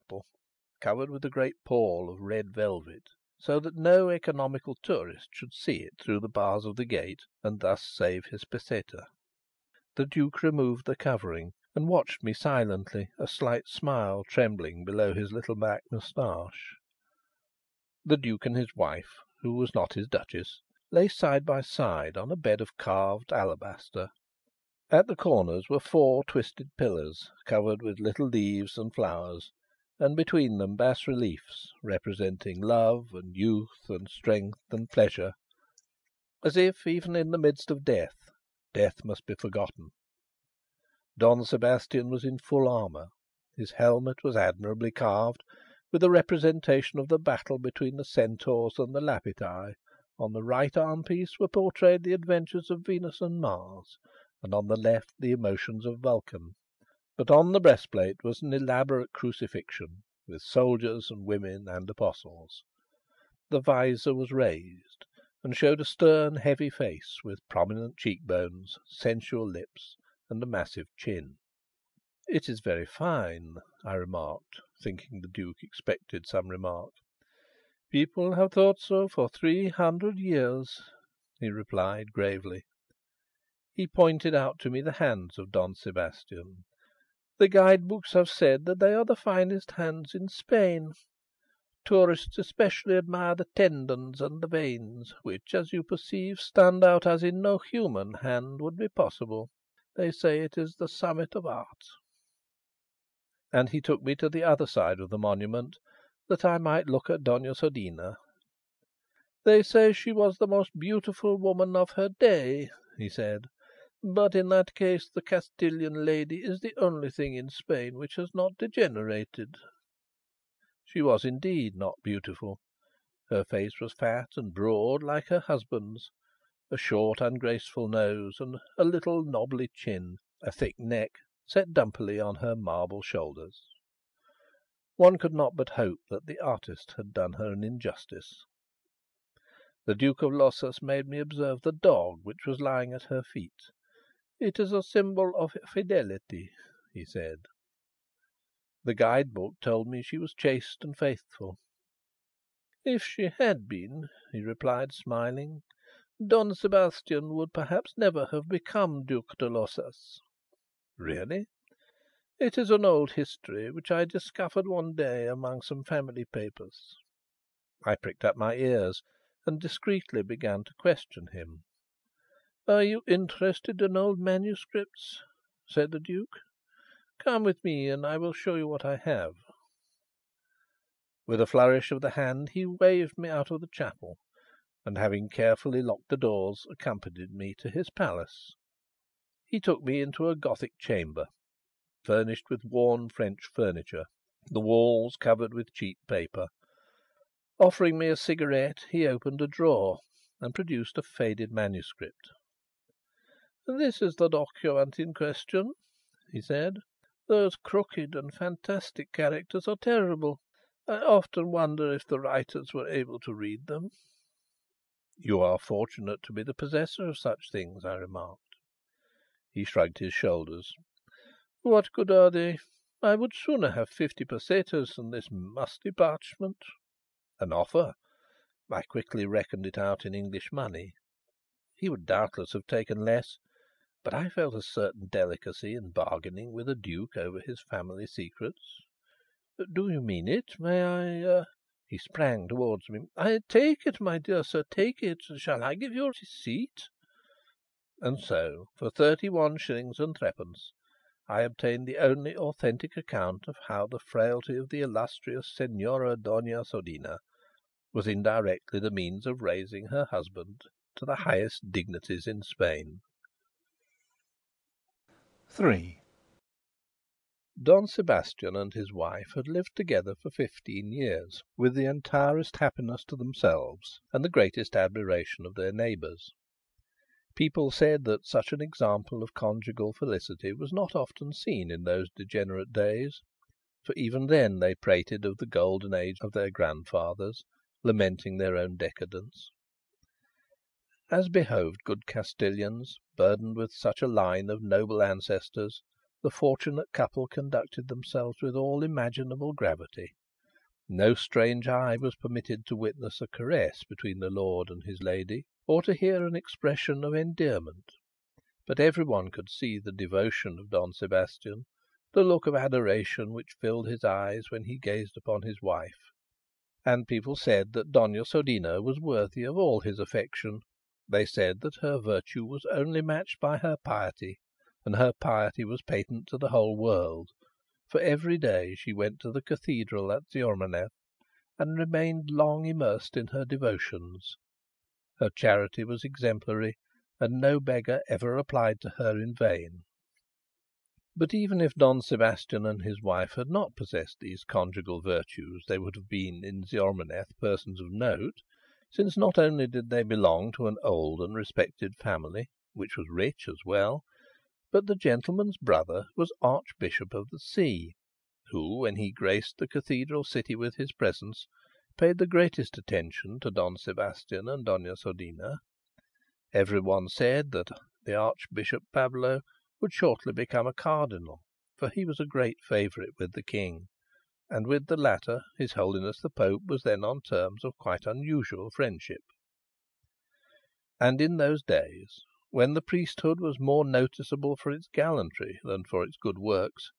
chapel, covered with a great pall of red velvet, so that no economical tourist should see it through the bars of the gate, and thus save his peseta. The Duke removed the covering, and watched me silently, a slight smile trembling below his little black moustache. The Duke and his wife, who was not his Duchess, lay side by side on a bed of carved alabaster. At the corners were 4 twisted pillars, covered with little leaves and flowers, and between them bas reliefs representing love and youth and strength and pleasure, as if, even in the midst of death, death must be forgotten. Don Sebastian was in full armour. His helmet was admirably carved, with a representation of the battle between the centaurs and the Lapitae. On the right arm-piece were portrayed the adventures of Venus and Mars, and on the left the emotions of Vulcan. But on the breastplate was an elaborate crucifixion, with soldiers and women and apostles. The visor was raised, and showed a stern, heavy face, with prominent cheek-bones, sensual lips, and a massive chin. "It is very fine," I remarked, thinking the Duke expected some remark. "People have thought so for 300 years," he replied gravely. He pointed out to me the hands of Don Sebastian. "The guide-books have said that they are the finest hands in Spain. Tourists especially admire the tendons and the veins, which, as you perceive, stand out as in no human hand would be possible. They say it is the summit of art." And he took me to the other side of the monument, that I might look at Doña Sodina. "They say she was the most beautiful woman of her day," he said. "But in that case the Castilian lady is the only thing in Spain which has not degenerated." She was indeed not beautiful. Her face was fat and broad like her husband's, a short ungraceful nose, and a little knobbly chin, a thick neck, set dumpily on her marble shoulders. One could not but hope that the artist had done her an injustice. The Duke of Losas made me observe the dog which was lying at her feet. "It is a symbol of fidelity," he said. The guide-book told me she was chaste and faithful. "If she had been," he replied, smiling, "Don Sebastian would perhaps never have become Duke de Losas." "Really?" "It is an old history, which I discovered one day among some family papers." I pricked up my ears, and discreetly began to question him. "Are you interested in old manuscripts?" said the Duke. "Come with me, and I will show you what I have." With a flourish of the hand he waved me out of the chapel, and, having carefully locked the doors, accompanied me to his palace. He took me into a Gothic chamber, furnished with worn French furniture, the walls covered with cheap paper. Offering me a cigarette, he opened a drawer, and produced a faded manuscript. "This is the document in question," he said. "Those crooked and fantastic characters are terrible. I often wonder if the writers were able to read them." "You are fortunate to be the possessor of such things," I remarked. He shrugged his shoulders. "What good are they? I would sooner have 50 pesetas than this musty parchment." An offer! I quickly reckoned it out in English money. He would doubtless have taken less, but I felt a certain delicacy in bargaining with a duke over his family secrets. "Do you mean it? May I?" He sprang towards me. "Take it, my dear sir, take it. Shall I give you a receipt?" And so, for 31 shillings and threepence, I obtained the only authentic account of how the frailty of the illustrious Señora Doña Sodina was indirectly the means of raising her husband to the highest dignities in Spain. 3. Don Sebastian and his wife had lived together for 15 years, with the entirest happiness to themselves and the greatest admiration of their neighbours. People said that such an example of conjugal felicity was not often seen in those degenerate days, for even then they prated of the golden age of their grandfathers, lamenting their own decadence. As behoved good Castilians, burdened with such a line of noble ancestors, the fortunate couple conducted themselves with all imaginable gravity. No strange eye was permitted to witness a caress between the lord and his lady, or to hear an expression of endearment. But every one could see the devotion of Don Sebastian, the look of adoration which filled his eyes when he gazed upon his wife. And people said that Doña Sodina was worthy of all his affection. They said that her virtue was only matched by her piety, and her piety was patent to the whole world, for every day she went to the cathedral at Ziormaneth, and remained long immersed in her devotions. Her charity was exemplary, and no beggar ever applied to her in vain. But even if Don Sebastian and his wife had not possessed these conjugal virtues, they would have been in Ziormaneth persons of note, since not only did they belong to an old and respected family, which was rich as well, but the gentleman's brother was Archbishop of the See, who, when he graced the cathedral city with his presence, paid the greatest attention to Don Sebastian and Doña Sodina. Every one said that the Archbishop Pablo would shortly become a cardinal, for he was a great favourite with the king, and with the latter His Holiness the Pope was then on terms of quite unusual friendship. And in those days, when the priesthood was more noticeable for its gallantry than for its good works,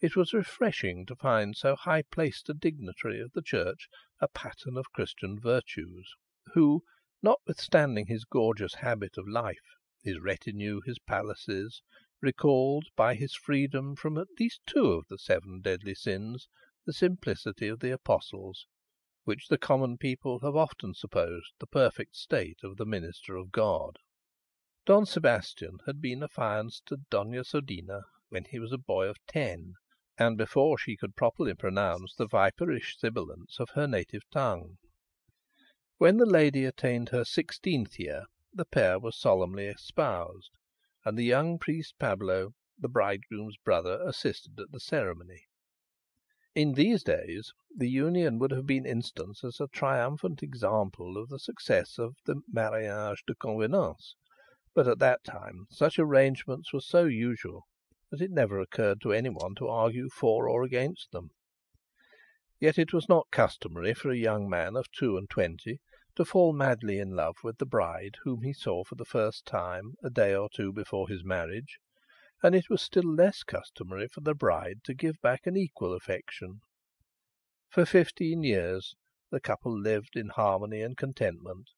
it was refreshing to find so high placed a dignitary of the Church a pattern of Christian virtues, who, notwithstanding his gorgeous habit of life, his retinue, his palaces, recalled, by his freedom from at least two of the 7 deadly sins, the simplicity of the apostles, which the common people have often supposed the perfect state of the minister of God. Don Sebastian had been affianced to Doña Sodina when he was a boy of 10, and before she could properly pronounce the viperish sibilants of her native tongue. When the lady attained her 16th year, the pair were solemnly espoused, and the young priest Pablo, the bridegroom's brother, assisted at the ceremony. In these days the union would have been instanced as a triumphant example of the success of the mariage de convenance, but at that time such arrangements were so usual that it never occurred to any one to argue for or against them. Yet it was not customary for a young man of 22 to fall madly in love with the bride whom he saw for the first time a day or two before his marriage, and it was still less customary for the bride to give back an equal affection. For 15 years the couple lived in harmony and contentment,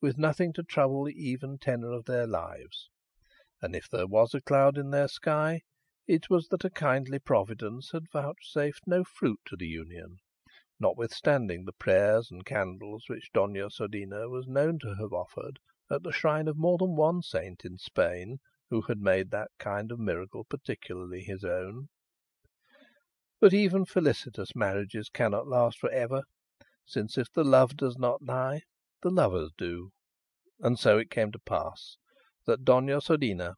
with nothing to trouble the even tenor of their lives, and if there was a cloud in their sky, it was that a kindly Providence had vouchsafed no fruit to the union, notwithstanding the prayers and candles which Doña Sodina was known to have offered at the shrine of more than one saint in Spain who had made that kind of miracle particularly his own. But even felicitous marriages cannot last for ever, since if the love does not lie, the lovers do. And so it came to pass that Doña Sodina,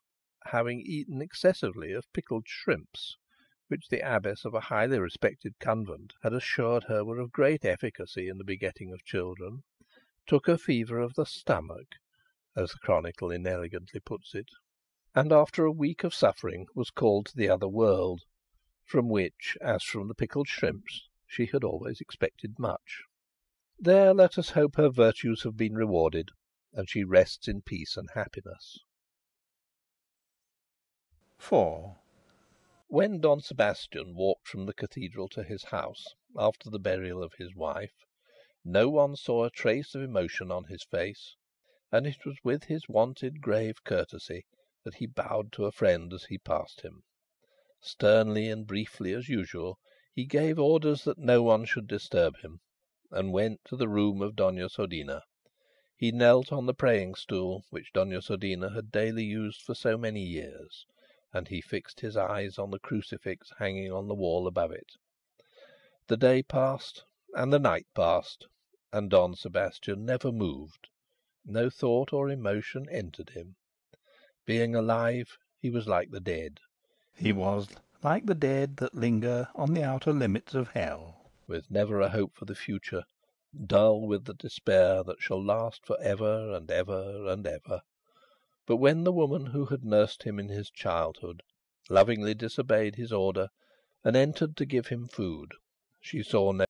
having eaten excessively of pickled shrimps, which the abbess of a highly respected convent had assured her were of great efficacy in the begetting of children, took a fever of the stomach, as the chronicle inelegantly puts it, and after a week of suffering was called to the other world, from which, as from the pickled shrimps, she had always expected much. There let us hope her virtues have been rewarded, and she rests in peace and happiness. 4. When Don Sebastian walked from the cathedral to his house, after the burial of his wife, no one saw a trace of emotion on his face, and it was with his wonted grave courtesy that he bowed to a friend as he passed him. Sternly and briefly as usual, he gave orders that no one should disturb him, and went to the room of Doña Sodina. He knelt on the praying stool which Doña Sodina had daily used for so many years, and he fixed his eyes on the crucifix hanging on the wall above it. The day passed, and the night passed, and Don Sebastian never moved. No thought or emotion entered him. Being alive, he was like the dead. He was like the dead that linger on the outer limits of hell, with never a hope for the future, dull with the despair that shall last for ever and ever and ever. But when the woman who had nursed him in his childhood, lovingly disobeyed his order, and entered to give him food. She saw no